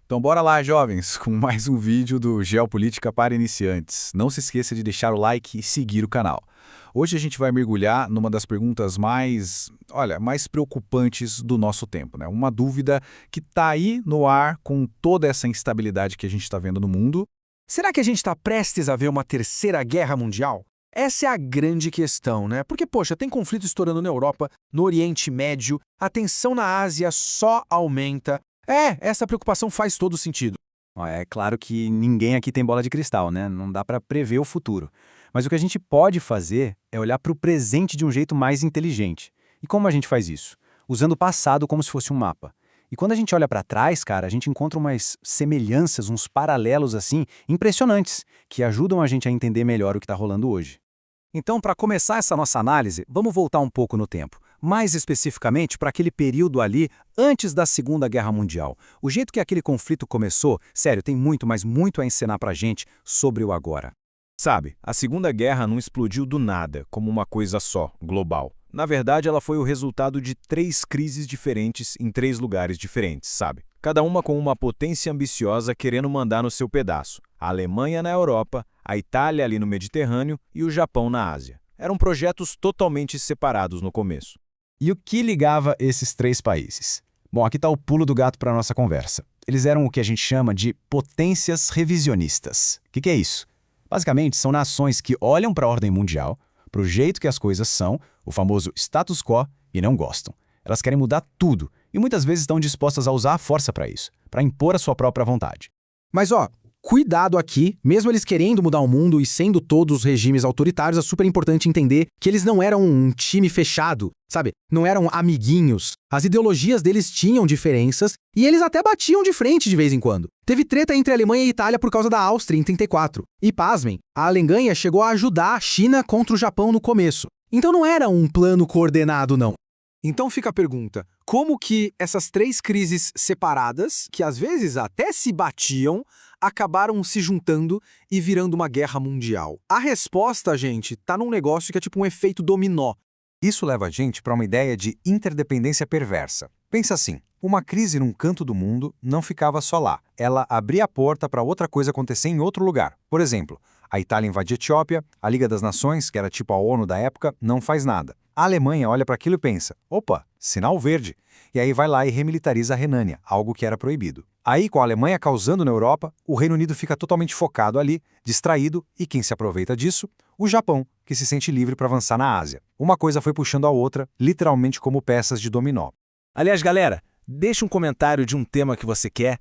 Então bora lá, jovens, com mais um vídeo do Geopolítica para Iniciantes. Não se esqueça de deixar o like e seguir o canal. Hoje a gente vai mergulhar numa das perguntas mais preocupantes do nosso tempo, né? Uma dúvida que está aí no ar com toda essa instabilidade que a gente está vendo no mundo. Será que a gente está prestes a ver uma terceira guerra mundial? Essa é a grande questão, né? Porque, poxa, tem conflito estourando na Europa, no Oriente Médio, a tensão na Ásia só aumenta. Essa preocupação faz todo sentido. É claro que ninguém aqui tem bola de cristal, né? Não dá para prever o futuro. Mas o que a gente pode fazer é olhar para o presente de um jeito mais inteligente. E como a gente faz isso? Usando o passado como se fosse um mapa. E quando a gente olha para trás, cara, a gente encontra umas semelhanças, uns paralelos assim, impressionantes, que ajudam a gente a entender melhor o que está rolando hoje. Então, para começar essa nossa análise, vamos voltar um pouco no tempo. Mais especificamente para aquele período ali antes da Segunda Guerra Mundial. O jeito que aquele conflito começou, sério, tem muito, mas muito a ensinar pra gente sobre o agora. Sabe, a Segunda Guerra não explodiu do nada, como uma coisa só, global. Na verdade, ela foi o resultado de 3 crises diferentes em 3 lugares diferentes, sabe? Cada uma com uma potência ambiciosa querendo mandar no seu pedaço. A Alemanha na Europa, a Itália ali no Mediterrâneo e o Japão na Ásia. Eram projetos totalmente separados no começo. E o que ligava esses 3 países? Bom, aqui está o pulo do gato para a nossa conversa. Eles eram o que a gente chama de potências revisionistas. O que é isso? Basicamente, são nações que olham para a ordem mundial, para o jeito que as coisas são, o famoso status quo, e não gostam. Elas querem mudar tudo e muitas vezes estão dispostas a usar a força para isso, para impor a sua própria vontade. Mas cuidado aqui, mesmo eles querendo mudar o mundo e sendo todos regimes autoritários, é super importante entender que eles não eram um time fechado, sabe? Não eram amiguinhos. As ideologias deles tinham diferenças e eles até batiam de frente de vez em quando. Teve treta entre a Alemanha e a Itália por causa da Áustria em 1934. E pasmem, a Alemanha chegou a ajudar a China contra o Japão no começo. Então não era um plano coordenado, não. Então fica a pergunta, como que essas 3 crises separadas, que às vezes até se batiam, acabaram se juntando e virando uma guerra mundial? A resposta, gente, tá num negócio que é tipo um efeito dominó. Isso leva a gente para uma ideia de interdependência perversa. Pensa assim, uma crise num canto do mundo não ficava só lá. Ela abria a porta para outra coisa acontecer em outro lugar. Por exemplo, a Itália invade a Etiópia, a Liga das Nações, que era tipo a ONU da época, não faz nada. A Alemanha olha para aquilo e pensa, opa, sinal verde. E aí vai lá e remilitariza a Renânia, algo que era proibido. Aí, com a Alemanha causando na Europa, o Reino Unido fica totalmente focado ali, distraído, e quem se aproveita disso? O Japão, que se sente livre para avançar na Ásia. Uma coisa foi puxando a outra, literalmente como peças de dominó. Aliás, galera, deixa um comentário de um tema que você quer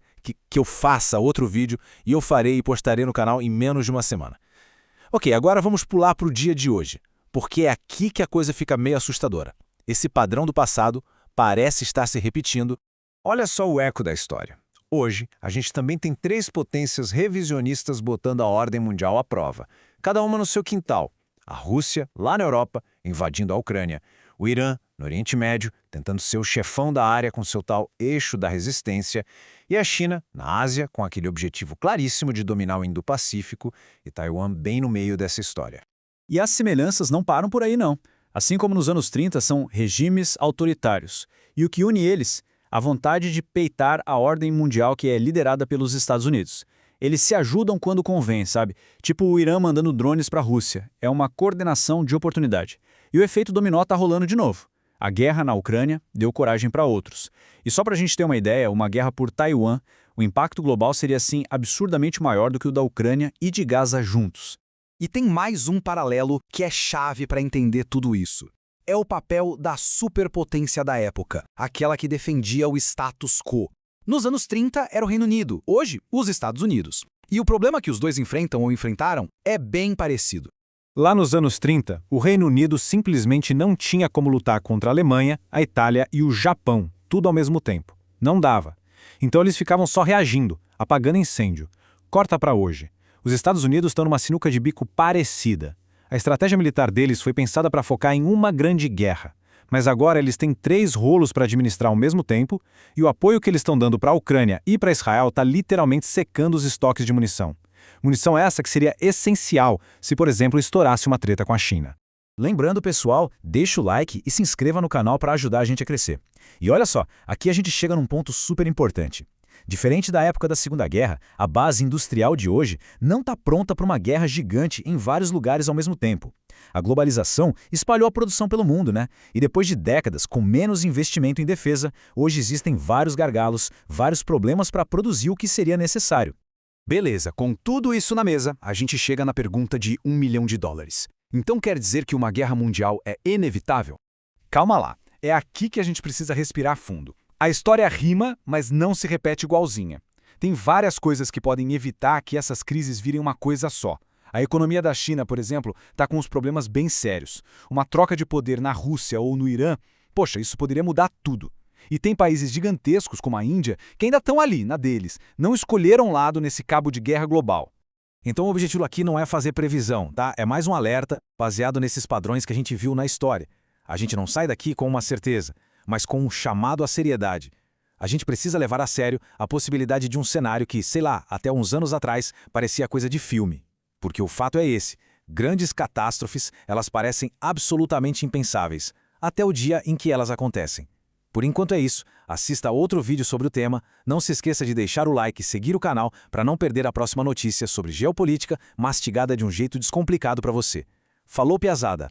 que eu faça outro vídeo e eu farei e postarei no canal em menos de uma semana. Ok, agora vamos pular para o dia de hoje, porque é aqui que a coisa fica meio assustadora. Esse padrão do passado parece estar se repetindo. Olha só o eco da história. Hoje, a gente também tem 3 potências revisionistas botando a ordem mundial à prova, cada uma no seu quintal. A Rússia, lá na Europa, invadindo a Ucrânia. O Irã, no Oriente Médio, tentando ser o chefão da área com seu tal eixo da resistência. E a China, na Ásia, com aquele objetivo claríssimo de dominar o Indo-Pacífico, e Taiwan bem no meio dessa história. E as semelhanças não param por aí, não. Assim como nos anos 30 são regimes autoritários. E o que une eles? A vontade de peitar a ordem mundial que é liderada pelos Estados Unidos. Eles se ajudam quando convém, sabe? Tipo o Irã mandando drones para a Rússia. É uma coordenação de oportunidade. E o efeito dominó tá rolando de novo. A guerra na Ucrânia deu coragem para outros. E só para a gente ter uma ideia, uma guerra por Taiwan, o impacto global seria assim absurdamente maior do que o da Ucrânia e de Gaza juntos. E tem mais um paralelo que é chave para entender tudo isso. É o papel da superpotência da época, aquela que defendia o status quo. Nos anos 30 era o Reino Unido, hoje os Estados Unidos. E o problema que os dois enfrentam ou enfrentaram é bem parecido. Lá nos anos 30, o Reino Unido simplesmente não tinha como lutar contra a Alemanha, a Itália e o Japão, tudo ao mesmo tempo. Não dava. Então eles ficavam só reagindo, apagando incêndio. Corta para hoje. Os Estados Unidos estão numa sinuca de bico parecida. A estratégia militar deles foi pensada para focar em uma grande guerra. Mas agora eles têm 3 rolos para administrar ao mesmo tempo e o apoio que eles estão dando para a Ucrânia e para Israel está literalmente secando os estoques de munição. Munição essa que seria essencial se, por exemplo, estourasse uma treta com a China. Lembrando, pessoal, deixa o like e se inscreva no canal para ajudar a gente a crescer. E olha só, aqui a gente chega num ponto super importante. Diferente da época da Segunda Guerra, a base industrial de hoje não está pronta para uma guerra gigante em vários lugares ao mesmo tempo. A globalização espalhou a produção pelo mundo, né? E depois de décadas com menos investimento em defesa, hoje existem vários gargalos, vários problemas para produzir o que seria necessário. Beleza, com tudo isso na mesa, a gente chega na pergunta de $1 milhão. Então quer dizer que uma guerra mundial é inevitável? Calma lá, é aqui que a gente precisa respirar fundo. A história rima, mas não se repete igualzinha. Tem várias coisas que podem evitar que essas crises virem uma coisa só. A economia da China, por exemplo, está com uns problemas bem sérios. Uma troca de poder na Rússia ou no Irã, poxa, isso poderia mudar tudo. E tem países gigantescos, como a Índia, que ainda estão ali, na deles, não escolheram lado nesse cabo de guerra global. Então o objetivo aqui não é fazer previsão, tá? É mais um alerta baseado nesses padrões que a gente viu na história. A gente não sai daqui com uma certeza, mas com um chamado à seriedade. A gente precisa levar a sério a possibilidade de um cenário que, sei lá, até uns anos atrás parecia coisa de filme. Porque o fato é esse, grandes catástrofes, elas parecem absolutamente impensáveis, até o dia em que elas acontecem. Por enquanto é isso, assista outro vídeo sobre o tema, não se esqueça de deixar o like e seguir o canal para não perder a próxima notícia sobre geopolítica mastigada de um jeito descomplicado para você. Falou, piazada!